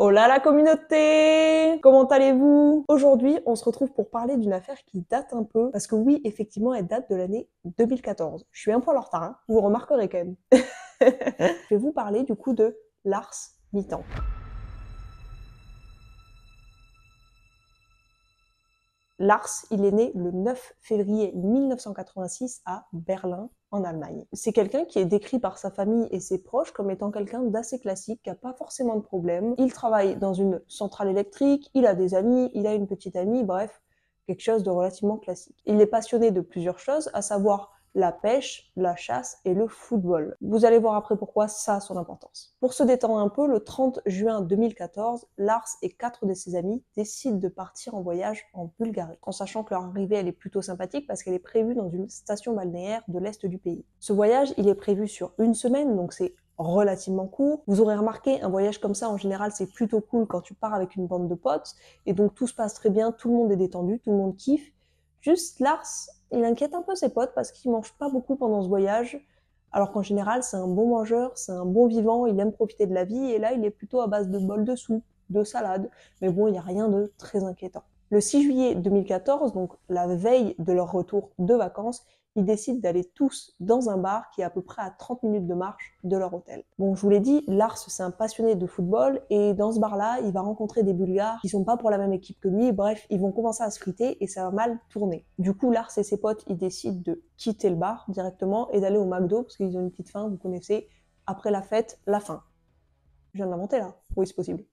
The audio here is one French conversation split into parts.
Hola la communauté! Comment allez-vous? Aujourd'hui, on se retrouve pour parler d'une affaire qui date un peu, parce que oui, effectivement, elle date de l'année 2014. Je suis un peu en retard, hein, vous remarquerez quand même. Je vais vous parler du coup de Lars Mittan. Lars, il est né le 9 février 1986 à Berlin, en Allemagne. C'est quelqu'un qui est décrit par sa famille et ses proches comme étant quelqu'un d'assez classique, qui n'a pas forcément de problème. Il travaille dans une centrale électrique, il a des amis, il a une petite amie, bref, quelque chose de relativement classique. Il est passionné de plusieurs choses, à savoir la pêche, la chasse et le football. Vous allez voir après pourquoi ça a son importance. Pour se détendre un peu, le 30 juin 2014, Lars et 4 de ses amis décident de partir en voyage en Bulgarie, en sachant que leur arrivée elle est plutôt sympathique parce qu'elle est prévue dans une station balnéaire de l'est du pays. Ce voyage, il est prévu sur une semaine, donc c'est relativement court. Vous aurez remarqué, un voyage comme ça, en général, c'est plutôt cool quand tu pars avec une bande de potes, et donc tout se passe très bien, tout le monde est détendu, tout le monde kiffe. Juste Lars, il inquiète un peu ses potes parce qu'il mange pas beaucoup pendant ce voyage, alors qu'en général, c'est un bon mangeur, c'est un bon vivant, il aime profiter de la vie, et là, il est plutôt à base de bols de soupe, de salade, mais bon, il n'y a rien de très inquiétant. Le 6 juillet 2014, donc la veille de leur retour de vacances, ils décident d'aller tous dans un bar qui est à peu près à 30 minutes de marche de leur hôtel. Bon, je vous l'ai dit, Lars, c'est un passionné de football, et dans ce bar-là, il va rencontrer des Bulgares qui sont pas pour la même équipe que lui, bref, ils vont commencer à se friter et ça va mal tourner. Du coup, Lars et ses potes, ils décident de quitter le bar directement et d'aller au McDo, parce qu'ils ont une petite faim, vous connaissez, après la fête, la faim. Je viens de l'inventer là? Oui, c'est possible.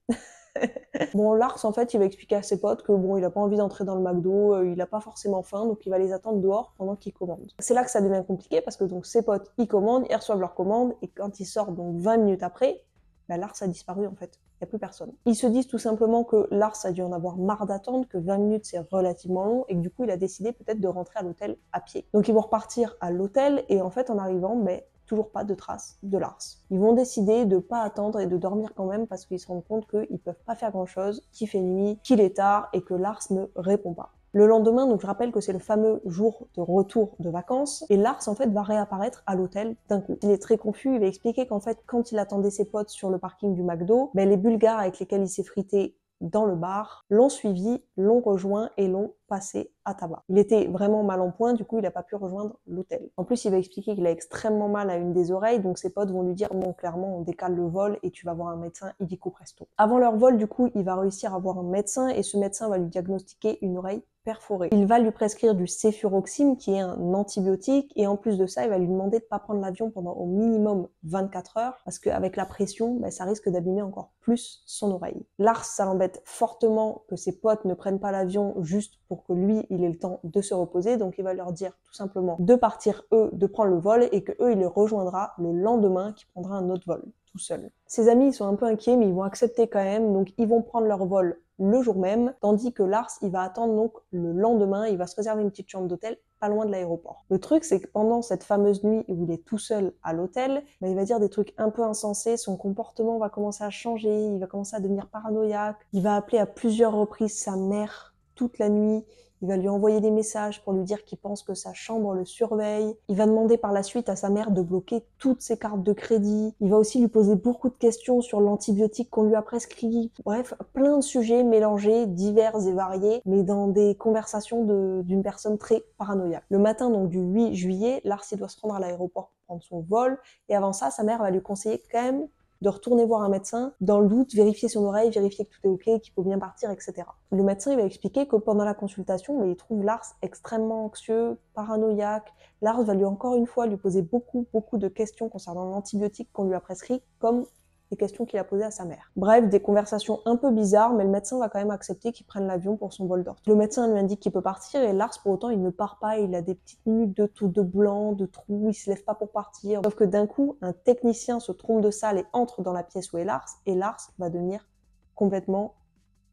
Bon, Lars, en fait, il va expliquer à ses potes que bon, il a pas envie d'entrer dans le McDo, il a pas forcément faim, donc il va les attendre dehors pendant qu'ils commandent. C'est là que ça devient compliqué parce que donc ses potes, ils commandent, ils reçoivent leur commande, et quand ils sortent donc 20 minutes après, bah, Lars a disparu en fait. Il n'y a plus personne. Ils se disent tout simplement que Lars a dû en avoir marre d'attendre, que 20 minutes c'est relativement long, et que du coup il a décidé peut-être de rentrer à l'hôtel à pied. Donc ils vont repartir à l'hôtel, et en fait en arrivant, toujours pas de traces de Lars. Ils vont décider de pas attendre et de dormir quand même parce qu'ils se rendent compte qu'ils peuvent pas faire grand chose, qu'il fait nuit, qu'il est tard et que Lars ne répond pas. Le lendemain, donc je rappelle que c'est le fameux jour de retour de vacances, et Lars en fait va réapparaître à l'hôtel d'un coup. Il est très confus, il va expliquer qu'en fait quand il attendait ses potes sur le parking du McDo, les Bulgares avec lesquels il s'est frité dans le bar l'ont suivi, l'ont rejoint et l'ont passé à tabac. Il était vraiment mal en point, du coup il n'a pas pu rejoindre l'hôtel. En plus il va expliquer qu'il a extrêmement mal à une des oreilles, donc ses potes vont lui dire bon clairement on décale le vol et tu vas voir un médecin illico presto. Avant leur vol du coup il va réussir à voir un médecin et ce médecin va lui diagnostiquer une oreille perforée. Il va lui prescrire du céfuroxime qui est un antibiotique et en plus de ça il va lui demander de pas prendre l'avion pendant au minimum 24 heures parce qu'avec la pression ça risque d'abîmer encore plus son oreille. Lars ça l'embête fortement que ses potes ne prennent pas l'avion juste pour que lui il ait le temps de se reposer, donc il va leur dire tout simplement de partir eux, de prendre le vol et que eux il les rejoindra le lendemain qui prendra un autre vol tout seul. Ses amis ils sont un peu inquiets mais ils vont accepter quand même, donc ils vont prendre leur vol le jour même, tandis que Lars il va attendre donc le lendemain, il va se réserver une petite chambre d'hôtel pas loin de l'aéroport. Le truc c'est que pendant cette fameuse nuit où il est tout seul à l'hôtel, il va dire des trucs un peu insensés, son comportement va commencer à changer, il va commencer à devenir paranoïaque, il va appeler à plusieurs reprises sa mère toute la nuit, il va lui envoyer des messages pour lui dire qu'il pense que sa chambre le surveille. Il va demander par la suite à sa mère de bloquer toutes ses cartes de crédit. Il va aussi lui poser beaucoup de questions sur l'antibiotique qu'on lui a prescrit. Bref, plein de sujets mélangés, divers et variés, mais dans des conversations d'une personne très paranoïaque. Le matin donc du 8 juillet, Lars doit se rendre à l'aéroport pour prendre son vol, et avant ça, sa mère va lui conseiller quand même de retourner voir un médecin, dans le doute, vérifier son oreille, vérifier que tout est ok, qu'il peut bien partir, etc. Le médecin il va expliquer que pendant la consultation, il trouve Lars extrêmement anxieux, paranoïaque. Lars va lui encore une fois lui poser beaucoup de questions concernant l'antibiotique qu'on lui a prescrit, comme les questions qu'il a posées à sa mère. Bref, des conversations un peu bizarres, mais le médecin va quand même accepter qu'il prenne l'avion pour son vol d'or. Le médecin lui indique qu'il peut partir et Lars, pour autant, il ne part pas, il a des petites minutes de tout, de blanc, de trou, il se lève pas pour partir. Sauf que d'un coup, un technicien se trompe de salle et entre dans la pièce où est Lars, et Lars va devenir complètement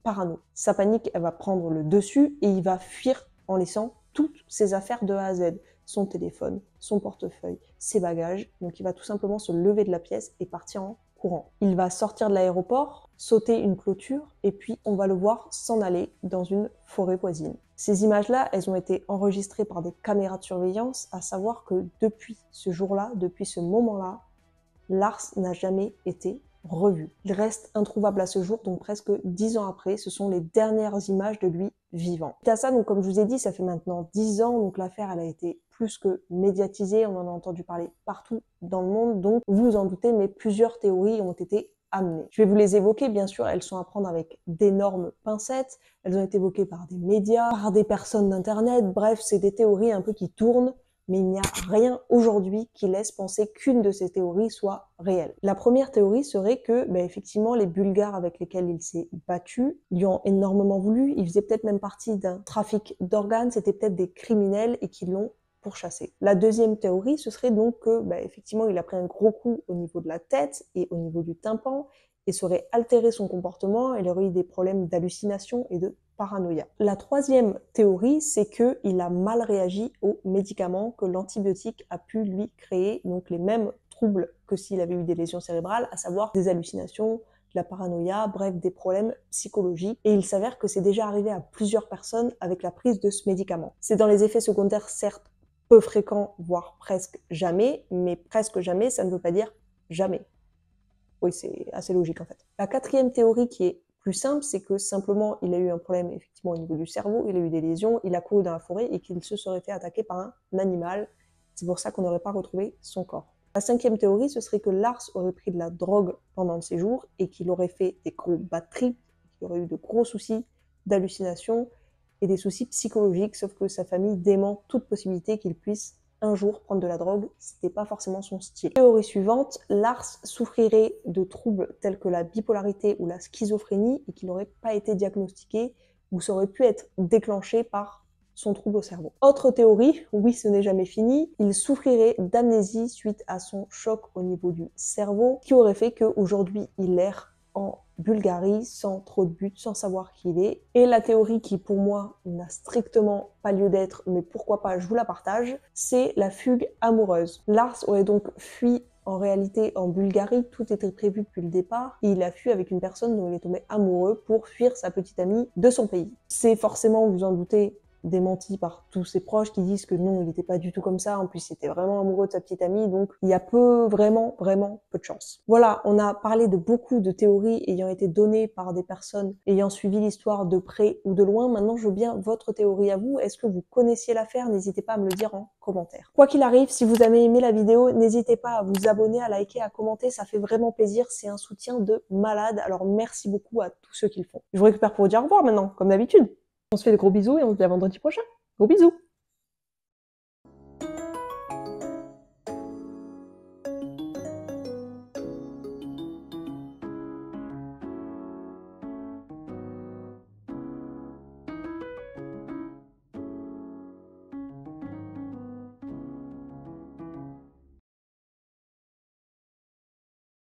parano. Sa panique, elle va prendre le dessus et il va fuir en laissant toutes ses affaires de A à Z. Son téléphone, son portefeuille, ses bagages. Donc il va tout simplement se lever de la pièce et partir en courant. Il va sortir de l'aéroport, sauter une clôture, et puis on va le voir s'en aller dans une forêt voisine. Ces images-là, elles ont été enregistrées par des caméras de surveillance, à savoir que depuis ce jour-là, depuis ce moment-là, Lars n'a jamais été revu. Il reste introuvable à ce jour, donc presque 10 ans après, ce sont les dernières images de lui vivant. Et à ça, donc comme je vous ai dit, ça fait maintenant 10 ans, donc l'affaire elle a été plus que médiatisée, on en a entendu parler partout dans le monde, donc vous vous en doutez, mais plusieurs théories ont été amenées. Je vais vous les évoquer, bien sûr, elles sont à prendre avec d'énormes pincettes, elles ont été évoquées par des médias, par des personnes d'internet, bref, c'est des théories un peu qui tournent, mais il n'y a rien aujourd'hui qui laisse penser qu'une de ces théories soit réelle. La première théorie serait que, effectivement, les Bulgares avec lesquels il s'est battu lui ont énormément voulu, ils faisaient peut-être même partie d'un trafic d'organes, c'était peut-être des criminels et qui l'ont pourchassé. La deuxième théorie, ce serait donc que, effectivement, il a pris un gros coup au niveau de la tête et au niveau du tympan, et ça aurait altéré son comportement, il aurait eu des problèmes d'hallucination et de paranoïa. La troisième théorie, c'est qu'il a mal réagi aux médicaments, que l'antibiotique a pu lui créer, donc les mêmes troubles que s'il avait eu des lésions cérébrales, à savoir des hallucinations, de la paranoïa, bref, des problèmes psychologiques. Et il s'avère que c'est déjà arrivé à plusieurs personnes avec la prise de ce médicament. C'est dans les effets secondaires, certes, peu fréquents, voire presque jamais, mais presque jamais, ça ne veut pas dire jamais. Oui, c'est assez logique en fait. La quatrième théorie qui est plus simple, c'est que simplement il a eu un problème effectivement au niveau du cerveau, il a eu des lésions, il a couru dans la forêt et qu'il se serait fait attaquer par un animal. C'est pour ça qu'on n'aurait pas retrouvé son corps. La cinquième théorie, ce serait que Lars aurait pris de la drogue pendant le séjour et qu'il aurait fait des gros bad trips, qu'il aurait eu de gros soucis d'hallucination et des soucis psychologiques, sauf que sa famille dément toute possibilité qu'il puisse un jour prendre de la drogue, c'était pas forcément son style. Théorie suivante, Lars souffrirait de troubles tels que la bipolarité ou la schizophrénie et qu'il n'aurait pas été diagnostiqué ou ça aurait pu être déclenché par son trouble au cerveau. Autre théorie, oui ce n'est jamais fini, il souffrirait d'amnésie suite à son choc au niveau du cerveau qui aurait fait qu'aujourd'hui il erre en Bulgarie sans trop de but, sans savoir qui il est. Et la théorie qui pour moi n'a strictement pas lieu d'être, mais pourquoi pas, je vous la partage, c'est la fugue amoureuse. Lars aurait donc fui en réalité en Bulgarie, tout était prévu depuis le départ, et il a fui avec une personne dont il est tombé amoureux pour fuir sa petite amie de son pays. C'est forcément, vous en doutez, démenti par tous ses proches qui disent que non, il n'était pas du tout comme ça, en plus il était vraiment amoureux de sa petite amie, donc il y a vraiment peu de chance. Voilà, on a parlé de beaucoup de théories ayant été données par des personnes ayant suivi l'histoire de près ou de loin. Maintenant, je veux bien votre théorie à vous. Est-ce que vous connaissiez l'affaire? N'hésitez pas à me le dire en commentaire. Quoi qu'il arrive, si vous avez aimé la vidéo, n'hésitez pas à vous abonner, à liker, à commenter, ça fait vraiment plaisir, c'est un soutien de malade, alors merci beaucoup à tous ceux qui le font. Je vous récupère pour vous dire au revoir maintenant, comme d'habitude. On se fait de gros bisous et on se dit à vendredi prochain. Gros bisous!